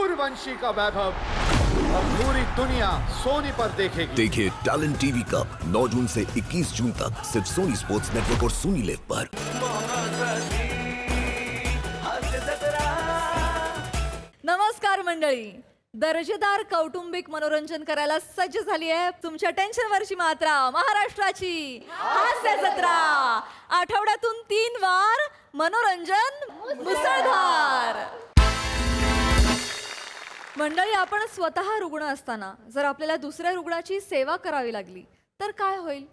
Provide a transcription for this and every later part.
सूर्यवंशी का वैभव अब पूरी दुनिया सोनी पर देखेगी। देखिए टैलेंट टीवी कप 9 जून से 21 जून तक सिर्फ सोनी स्पोर्ट्स नेटवर्क और सोनी लिव पर। नमस्कार मंडळी, दर्जेदार कौटुंबिक मनोरंजन करायला सज्ज झाली आहे तुमच्या टेन्शनवरची मात्रा महाराष्ट्राची हास्य जत्रा। आठवड्यातून 3 वार मनोरंजन मुसळधार। मंडळी, आपण स्वतः रुग्ण असताना जर आपल्याला दुसऱ्या रुग्णाची सेवा करावी लागली तर काय होईल?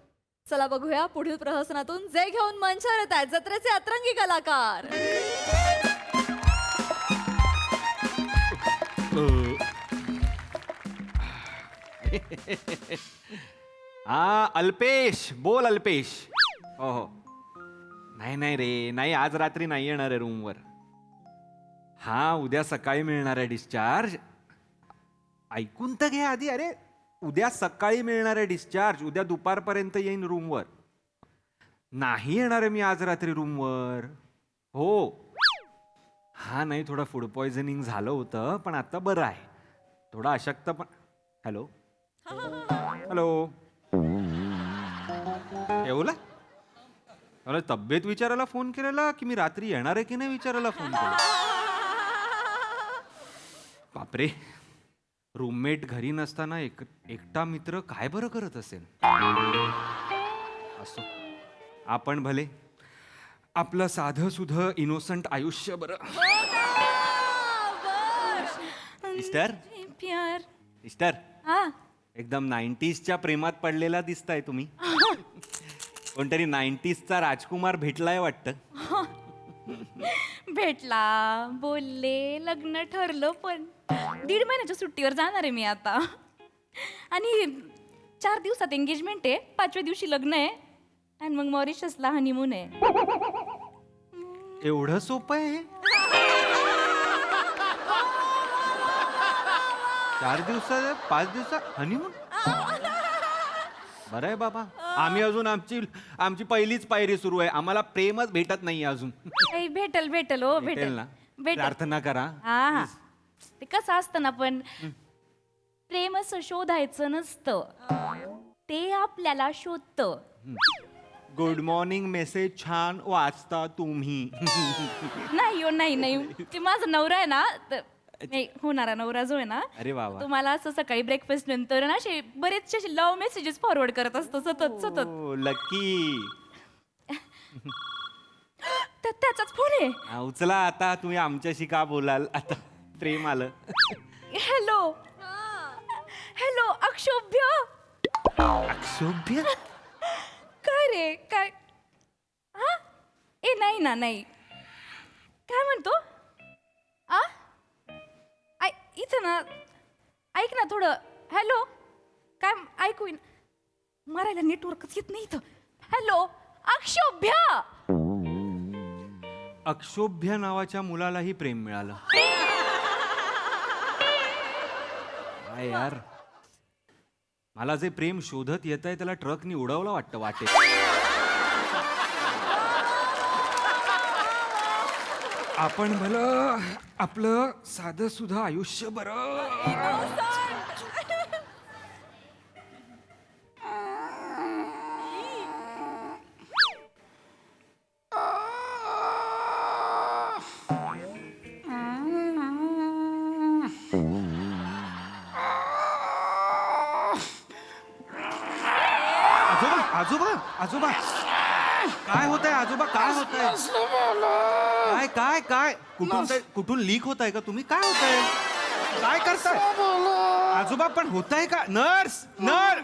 चला बघूया पुढील प्रहसनातून जे घेऊन मंचावर येत आहेत जत्रेचे अतरंगी कलाकार। हा अल्पेश, बोल अल्पेश. हो नाही रे, नाही आज रात्री नाही येणार आहे रूमवर. हा उद्या सकाळी मिळणार आहे डिस्चार्ज. ऐकून तर घे आधी. अरे उद्या सकाळी मिळणार आहे डिस्चार्ज. उद्या दुपारपर्यंत येईन रूमवर. नाही येणार आहे मी आज रात्री रूमवर. हो हा नाही, थोडं फूड पॉइझनिंग झालं होतं पण आता बरं आहे. थोडा अशक्त पण. हॅलो हॅलो, येऊला मला तब्येत विचारायला फोन केलेला की मी रात्री येणार आहे की नाही विचारायला फोन केला. बापरे, रूममेट घरी नसताना एकटा मित्र काय बरं करत असेल. असो, आपण भले आपलं साधं सुधं इनोसंट आयुष्य बरं. सिस्टर सिस्टर, एकदम 90sच्या प्रेमात पडलेला दिसताय तुम्ही. कोणतरी 90sचा राजकुमार भेटलाय वाटतं. भेटला, बोलले, लग्न ठरलं. पण 1.5 महिन्याच्या सुट्टीवर जाणार आहे मी आता. आणि 4 दिवसात एंगेजमेंट आहे, 5व्या दिवशी लग्न आहे आणि मग मॉरिशसला हनीमून आहे. एवढं सोपं आहे? 4 दिवसात 5 दिवसात हनीमून? बरं आहे बाबा. आम्ही अजून आमची पहिलीच पायरी सुरू आहे. आम्हाला प्रेमच भेटत नाही अजून. भेटल भेटल हो, भेटेल ना? प्रार्थना करा. हा, ते कसं असतं ना, पण प्रेम असं शोधायचं नसतं, ते आपल्याला शोधतं. गुड मॉर्निंग मेसेज छान वाचता तुम्ही. नाही हो, नाही, ते माझा नवरा आहे ना, नाही होणारा नवरा जो आहे ना, अरे वा वा. तुम्हाला असं सकाळी ब्रेकफास्ट नंतर ना असे बरेचसे लव्ह मेसेजेस फॉरवर्ड करत असतो सतत. लकी. त्याचाच फोन आहे. उचला आता. तुम्ही आमच्याशी का बोलाल आता? प्रेम आलं. हॅलो अक्षोभ्य. अक्षोभ्य? काय रे, काय? हा, ए नाही, काय म्हणतो? इथं ना, ऐक ना थोडं. हॅलो, काय ऐकू मरायला नेटवर्कच येत नाही इथं. हॅलो अक्षोभ्य. अक्षोभ्य नावाच्या मुलालाही प्रेम मिळालं. काय यार, मला जे प्रेम शोधत येत आहे त्याला ट्रकनी उडवलं वाटतं वाटेत. आपण भलं आपलं साधं सुधा आयुष्य बरं. आजोबा आजोबा, काय होत आहे आजोबा? काय होत आहे? काय काय कुठून लीक होत आहे का तुम्ही? काय होत आहे? काय करताय आजोबा? पण होत आहे का? नर्स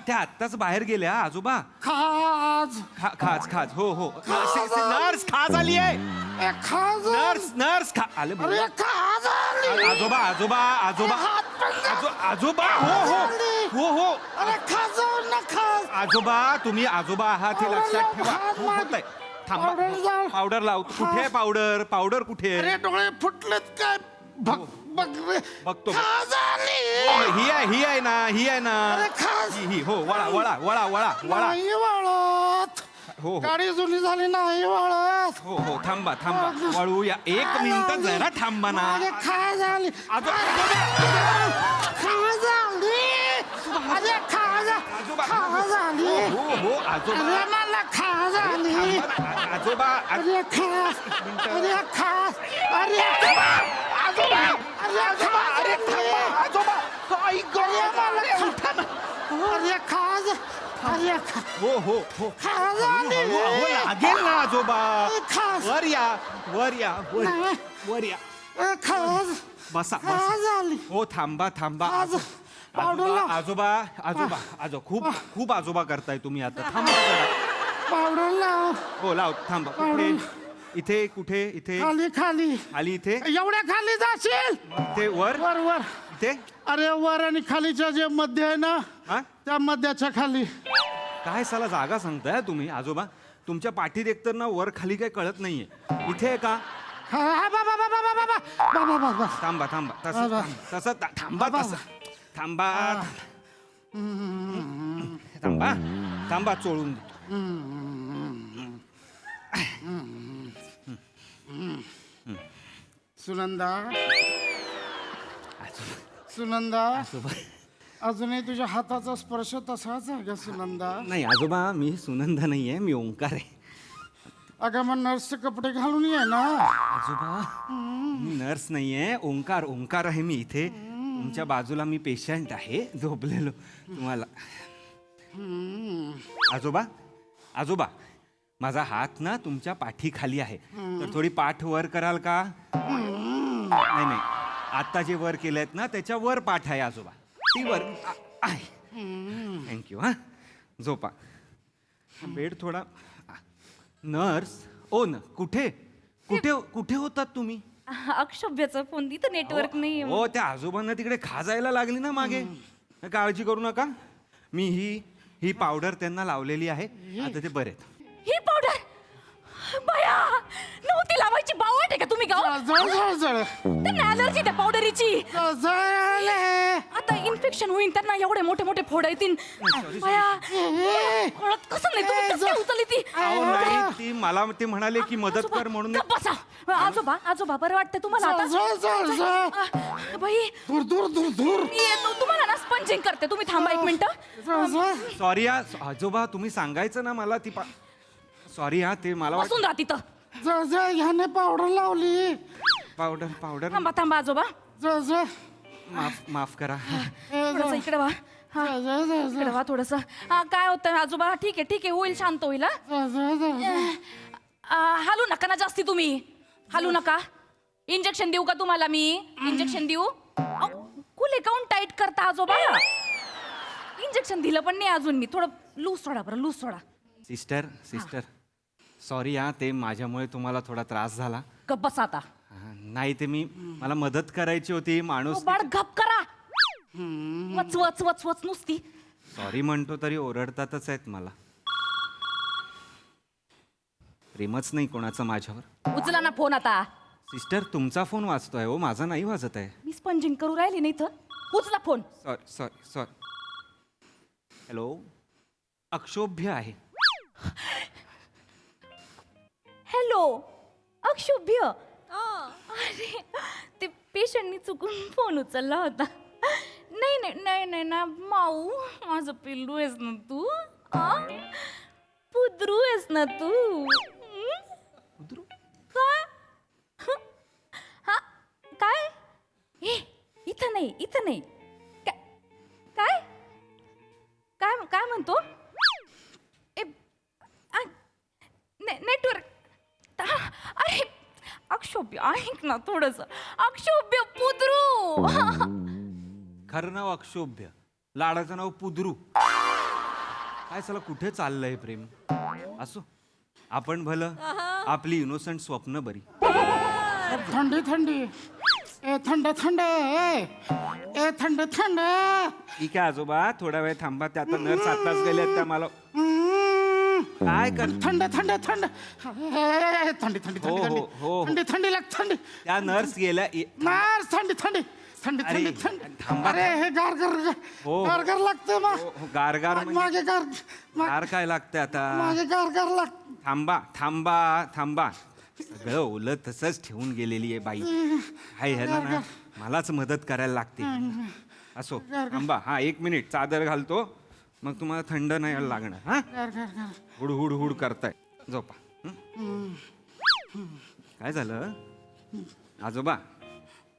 त्या आत्ताच बाहेर गेल्या आजोबा. खाज हो नर्स, खाज आली आहे. नर्स आले. आजोबा आजोबा आजोबा आजोबा हो आजोबा, तुम्ही आजोबा आहात हे लक्षात ठेवा. होत आहे. थांबा, पावडर लावतो. कुठे आहे पावडर कुठे आहे? डोळे फुटलेत काय? बघतो. ही आहे ना. ही हो, वळा. हो. गाडी जुनी झाली नाही वळत. हो हो थांबा थांबा वळूया. एक मिनिट जरा थांबा ना. अरे खा झाली. आजोबा खा झाली. अरे खा झाली. हो हो आजोबा अरे मला खा झाली. आजोबा अरे खा. अरे खा. अरे आजोबा. आजोबा. अरे आजोबा. अरे थांबा. आजोबा. काय मला अरे खा. अरे खा. हो हो हो खा झाली. अहो, लागेल ना आजोबा. खा. वर या वर या. खा. बसा खा बसा. झाली. हो थांबा थांबा. पावडर लाव. आजोबा खूप आजोबा करताय तुम्ही आता. थांबा जरा. पावडर लाव. हो लाव थांबा. कुठे इथे कुठे इथे खाली खाली. आली इथे एवढ्या खाली जाशील. इथे वर वर वर. इथे अरे वर आणि खालीच्या जे मध्य आहे ना हा त्या मध्याच्या खाली. काय साला जागा सांगताय तुम्ही आजोबा. तुमच्या पाठीत एकतर ना वर खाली काही कळत नाहीये. इथे आहे का. हा बाबा बाबा बाबा बाबा बाबा. थांबा थांबा तसं थांबा तसं थांबा थांबा थांबा चोळून देतो. सुनंदा. सुनंदा. अजूनही तुझ्या हाताचा स्पर्श तसाच आहे का सुनंदा. नाही आजोबा मी सुनंदा नाहीये मी ओंकार आहे. अगं मग नर्सचे कपडे घालून ये ना. आजोबा मी नर्स नाहीये. ओंकार आहे मी इथे. तुमच्या बाजूला मी पेशंट आहे झोपलेलो तुम्हाला. आजोबा माझा हात ना तुमच्या पाठीखाली आहे तर थोडी पाठ वर कराल का. नाही आता जे वर केलेत ना त्याच्या वर पाठ आहे आजोबा. ती वर आहे. थँक्यू. हा झोपा. बेड थोडा. नर्स ओ न कुठे कुठे कुठे होतात तुम्ही. अक्षोभ्याचा फोन तिथं नेटवर्क नाही. हो त्या आजोबांना तिकडे खाजायला लागली ना मागे. काळजी करू नका. मी ही पावडर त्यांना लावलेली आहे आता ते बरे आहेत. ही पावडर बया नव्हती लावायची. बावट आहे का तुम्ही गाव. जळ त्यांना अलर्जी त्या पावडरीची. जळ. आता इन्फेक्शन होईल त्यांना. एवढे मोठे मोठे फोड येतील. बया कळत कसं नाही तुम्ही कसं काय उचलली ती. अहो, नाही ती मला ते म्हणाले की मदत कर म्हणून. गप्प बसा. आजोबा बरं वाटतं तुम्हाला आता. बाई दूर दूर दूर दूर. मी येतो तुम्हाला ना स्पंजिंग करते. तुम्ही थांबा एक मिनिट. सॉरी आजोबा तुम्ही सांगायचं ना मला ती सॉरी हा ते मला बसून राहा तिथं. जळ ह्याने पावडर लावली. पावडर थांबा आजोबा. जळ. माफ करा. थोडंसं इकडे वा. इकडे वा थोडस. काय होतं आजोबा. ठीक आहे होईल शांत होईल. हालू नका ना जास्ती तुम्ही. हालू नका. इंजेक्शन देऊ का तुम्हाला मी. इंजेक्शन देऊ. कुले काऊन टाईट करता आजोबा. इंजेक्शन दिलं पण नाही अजून मी. थोडं लूज सोडा बरं लूज सोडा. सिस्टर सॉरी हा ते माझ्यामुळे तुम्हाला थोडा त्रास झाला. गप बसा आता. नाही ते मला मदत करायची होती. माणूस बाळ गप करा. वच वच वच वच नुसती. सॉरी म्हणतो तरी ओरडतातच आहेत मला. प्रेमच नाही कोणाचं माझ्यावर. उचला ना फोन आता. सिस्टर तुमचा फोन वाजतोय हो माझा नाही वाजत आहे. मी स्पंजिंग करू राहिली नाही तर. उचला फोन. सॉरी हॅलो अक्षोभ्य आहे. हॅलो अक्षुभ्य. अरे ते पेशंटनी चुकून फोन उचलला होता. नाही ना माऊ माझं पिल्लू आहेस ना तू. पुद्रू आहेस ना तू. काय हा काय. इथं नाही काय काय म्हणतो. नेटवर्क. अरे अक्षोभ्य ऐक ना थोडस. अक्षोभ्य पुद्रू. खरं नाव अक्षोभ्य लाडाचं नाव पुद्रू. काय चला कुठे चाललंय प्रेम. असो आपण भलं आपली इनोसंट स्वप्न बरी. थंडी थंडी. ए थंड थंड. ए थंड थंड. ठीक आहे आजोबा थोडा वेळ थांबा. त्या आता नर्स आताच गेल्यात त्या मला काय कर. थंड थंड थंड. थंडी थंडी हो, थंडी हो, हो. थंडी थंडी लाग थंडी. त्या नर्स गेल्या नर्स थंडी थंडी थंडी अरे, थंडी थंडी थांबा. अरे हे हो. गार लागतं गारगार म्हणजे मागे गार काय लागतंय आता मागे गार लागतं. थांबा थांबा थांबा सगळं ओलं तसंच ठेवून गेलेली आहे बाई हाय ह्याला ना मलाच मदत करायला लागते असो थांबा हा 1 मिनिट चादर घालतो मग तुम्हाला थंड नाही लागणार हा गार हुड हुड हुड करताय झोपा काय झालं आजोबा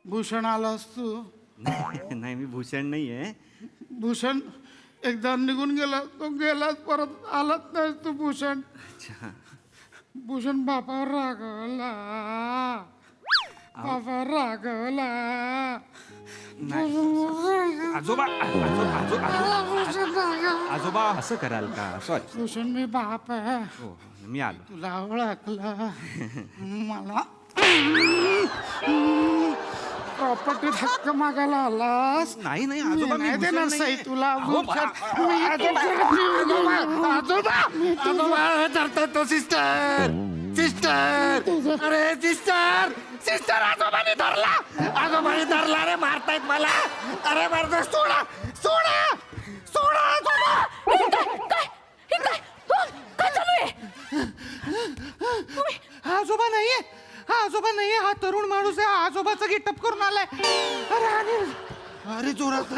भूषण आलास तू नाही मी भूषण नाही आहे भूषण एकदा निघून गेला तो गेलाच परत आलाच नाही तू भूषण भूषण बापावर रागवला बापावर रागवला आजोबा भूषण रागवला. आजोबा असं कराल का सॉरी भूषण मी बाप आहे हो मी आलो तुला ओळखलं मला प्रॉपर्टीत हक्क मागायला आलास नाही नाही आजोबा मी नाही भूषण देणार नाहीये. सई तुला अहो, भूषण. आजोबा धरतात तो सिस्टर अरे सिस्टर आजोबाने धरला रे मारतायत मला अरे मारतो सोडा आजोबा नाहीये हा तरुण माणूस आहे आजोबाचा गेटअप करून आलाय अरे जोरात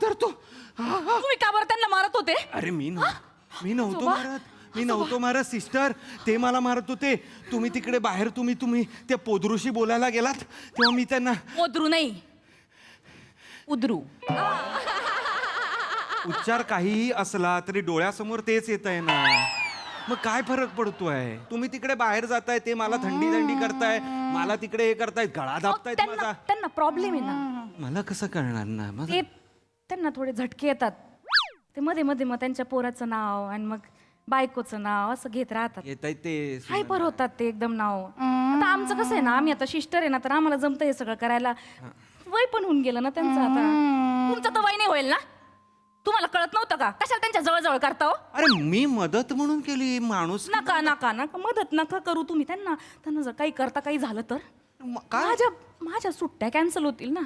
धरतो तुम्ही का बरं त्यांना मारत होते अरे मी नव्हतो मारत सिस्टर ते मला मारत होते तुम्ही तिकडे बाहेर तुम्ही त्या पोदरूशी बोलायला गेलात तेव्हा मी त्यांना उद्रू नाही उद्रू उच्चार काहीही असला तरी डोळ्यासमोर तेच येत आहे ना मग काय फरक पडतोय तुम्ही तिकडे बाहेर जाताय ते मला थंडी करताय मला तिकडे हे करतायत गळा दाबतायत माझा त्यांना प्रॉब्लेम आहे ना मला कसं कळणार ना मग ते त्यांना थोडे झटके येतात ते मध्ये मध्ये मग त्यांच्या पोराचं नाव आणि मग बायकोचं नाव असं घेत राहतात येत आहे ते हायपर होतात ते एकदम नाव आता आमचं कसं आहे ना आम्ही आता शिस्टर आहे ना तर आम्हाला जमतं हे सगळं करायला वय पण होऊन गेलं ना त्यांचं आता तुमचं तर वय नाही होईल ना तुम्हाला कळत नव्हतं का कशाला त्यांच्या जवळ करता हो अरे मी मदत म्हणून केली माणूस नका मदत नका करू तुम्ही त्यांना जर काही करता काही झालं तर काय माझ्या सुट्ट्या कॅन्सल होतील ना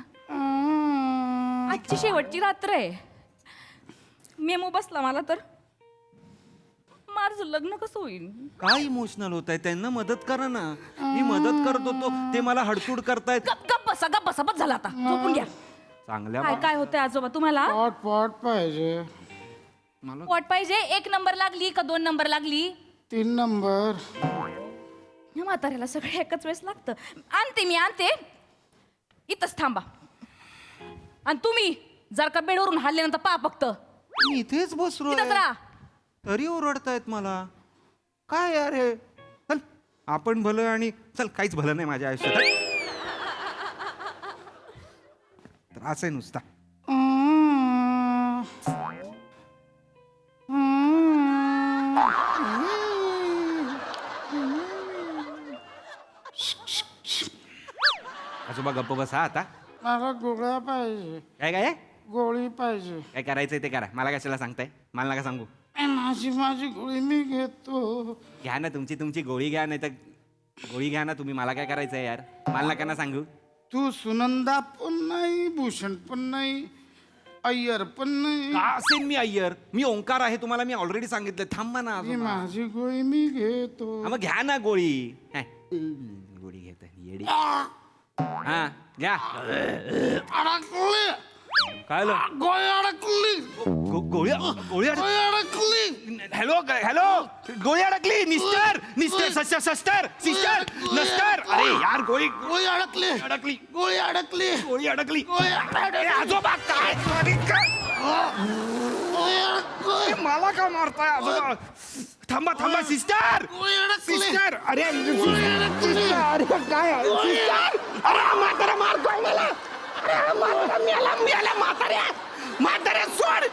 आजची शेवटची रात्र आहे मेमो बसला मला तर माझं लग्न कसं होईल काय इमोशनल होत आहे त्यांना मदत करा ना मी मदत करत होतो ते मला हडतूड करतायत गप बसा बस झाला आता झोपून घ्या चांगल्या काय होतंय आजोबा तुम्हाला पॉट पाहिजे पोट पाहिजे 1 नंबर लागली का 2 नंबर लागली 3 नंबर या म्हाताऱ्याला सगळं एकच वेळेस लागतं आणते इथंच थांबा आणि तुम्ही जर का बेडवरून हल्ल्यानंतर पा फक्त मी इथेच बसलो इथंच राहा तरी ओरडतायत मला काय यार हे चल आपण भलं आणि चल काहीच भलं नाही माझ्या आयुष्यात त्रास आहे नुसता आजोबा गप्प बसा आता मला गोळ्या पाहिजे काय गोळी पाहिजे काय करायचंय ते करा मला कशाला सांगताय मला नका सांगू माझी गोळी मी घेतो घ्या ना तुमची गोळी घ्या नाही तर गोळी घ्या ना तुम्ही मला काय करायचंय यार मला नका ना सांगू तू सुनंदा पण नाही भूषण पण नाही अय्यर पण नाही का असेल मी अय्यर मी ओंकार आहे तुम्हाला मी ऑलरेडी सांगितलं थांबा ना ही आजोबा. माझी गोळी मी घेतो हा, मग घ्या ना गोळी गोळी घेत येडी हा घ्या अडकली काय गोळी अडकली गोळी गोळी अडकली हॅलो गोळी अडकली मिस्टर सिस्टर नस्टर अरे यार गोळी गोळी अडकली अरे, आजोबा काय मला का मारताय आजोबा थांबा सिस्टर अरे काय म्हातारा मारतोय मला म्हाताऱ्या सोड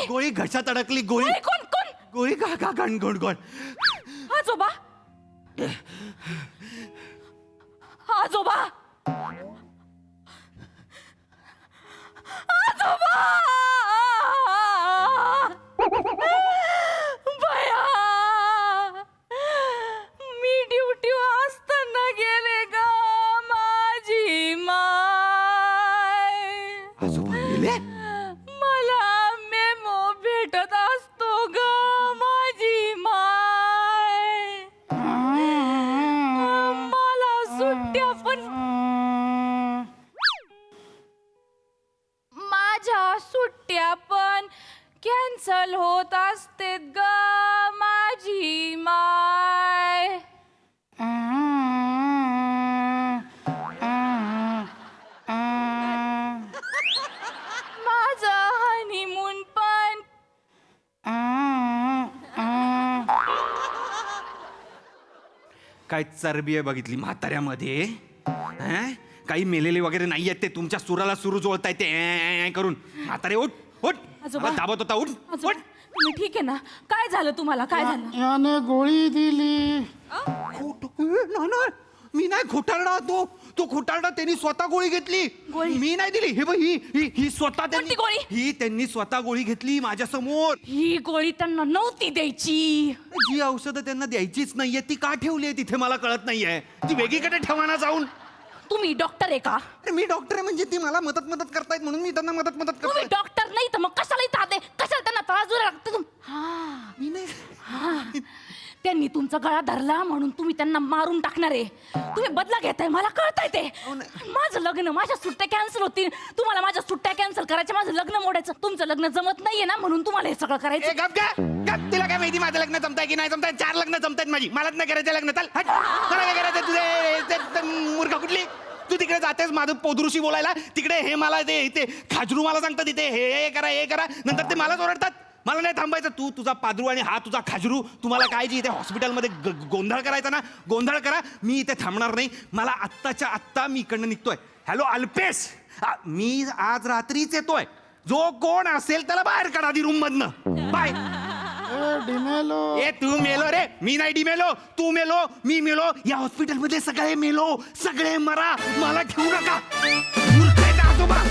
गोळी घशात अडकली गोळी गोळी का गण आजोबा आजोबा कॅन्सल होत असते ग माझी माय. माझा हनीमून पण. काय चरबी आहे बघितली म्हाताऱ्यामध्ये? हं? काही मेलेले वगैरे नाही आहेत ते तुमच्या सुराला सुरू जोडताय ते करून. म्हातारे उठ उठ. आजोबा. मला दाबत होता उठ आजोबा, उठ. तुम्ही ठीक आहे ना? काय झालं तुम्हाला? काय झालं? याने गोळी दिली. नाही मी नाही खोटारडा. तो खोटारडा त्यांनी स्वतः गोळी घेतली. गोळी? मी नाही दिली. हे बघ ही स्वतः कोणती गोळी? ही त्यांनी स्वतः गोळी घेतली माझ्या समोर. ही गोळी त्यांना नव्हती द्यायची. जी औषधं त्यांना द्यायचीच नाहीये ती का ठेवली आहे तिथे मला कळत नाहीये. ती वेगळीकडे ठेवा ना जाऊन. तुम्ही डॉक्टर आहे का? अरे मी डॉक्टर आहे म्हणजे ती मला मदत करतायत म्हणून मी त्यांना मदत तुम्ही करतोय. डॉक्टर नाही तर मग कशाला इथं आले? कशाला त्यांना त्रास देऊ लागतो? हा, मी नाही. हा. त्यांनी तुमचा गळा धरला म्हणून तुम्ही त्यांना मारून टाकणार आहे. तुम्ही बदला घेताय, मला कळतंय ते. माझं लग्न, माझ्या सुट्ट्या कॅन्सल होतील. तुम्हाला माझ्या सुट्ट्या कॅन्सल करायच्या, माझं लग्न मोडायचं. तुमचं लग्न जमत नाहीये ना म्हणून तुम्हाला हे सगळं करायचं. तिला काय माहिती माझं लग्न जमताय की नाही जमताय? 4 लग्न जमतायत माझी. मलाच नाही करायचं लग्न. चल हट. मला काय करायचं तुझे मूर्ख कुठली? तू तिकडे जातेस माझं पोदरूशी बोलायला. तिकडे हे मला ते खाजरू मला सांगतात तिथे हे करा नंतर ते मलाच ओरडतात. मला नाही थांबायचं. तू तुझा पादरू आणि हा तुझा खाजरू. तुम्हाला काय जी इथे हॉस्पिटलमध्ये गोंधळ करायचा ना गोंधळ करा. मी इथे थांबणार नाही. मला आत्ताच्या आत्ता मी इकडनं निघतोय. हॅलो अल्पेश, मी आज रात्रीच येतोय. जो कोण असेल त्याला बाहेर काढा आधी रूम मधनं. बाय. डिमेलो. ए तू मेलो रे. मी नाही डिमेलो. तू मेलो, मी मेलो. या हॉस्पिटलमध्ये सगळे मेलो. सगळे मरा. मला ठेवू नका. मूर्ख आहे का आजोबा?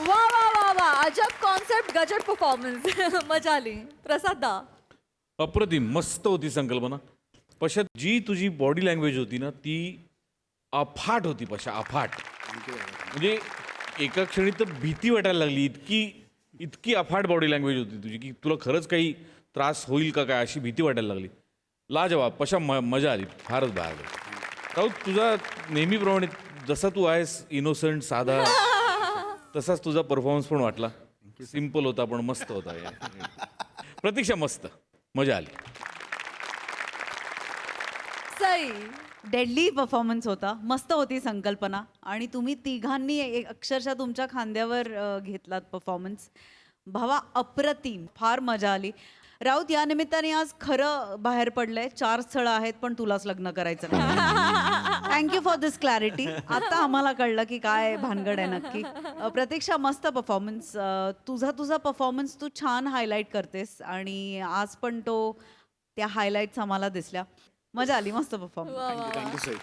वा वा वा वा, अजब कॉन्सेप्ट, गजब परफॉर्मन्स. मजा आली. प्रसाद दा. अप्रतिम मस्त होती संकल्पना. पशा जी तुझी बॉडी लँग्वेज होती ना ती अफाट होती. पशा अफाट म्हणजे एका क्षणी तर भीती वाटायला लागली. इतकी अफाट बॉडी लँग्वेज होती तुझी की तुला खरंच काही त्रास होईल का काय अशी भीती वाटायला लागली. लाजवाब. पशा मजा आली. फारच बाहेर. राऊत तुझा नेहमीप्रमाणे जसा तू आहेस इनोसंट साधा तसाच तुझा परफॉर्मन्स पण वाटला. सिम्पल होता पण मस्त होता. प्रतीक्षा मस्त. मजा आली. सई. डेडली परफॉर्मन्स होता. मस्त होती संकल्पना आणि तुम्ही तिघांनी अक्षरशः तुमच्या खांद्यावर घेतलात परफॉर्मन्स. भावा अप्रतिम. फार मजा आली. राऊत या निमित्ताने आज खरं बाहेर पडलंय. 4 स्थळं आहेत पण तुलाच लग्न करायचं नाही. Thank you for this clarity. आता आम्हाला कळलं की काय भानगड आहे नक्की. प्रतीक्षा मस्त परफॉर्मन्स. तुझा परफॉर्मन्स तू छान हायलाईट करतेस आणि आज पण त्या हायलाईट्स आम्हाला दिसल्या. मजा आली. मस्त परफॉर्मन्स. थँक्यू सई.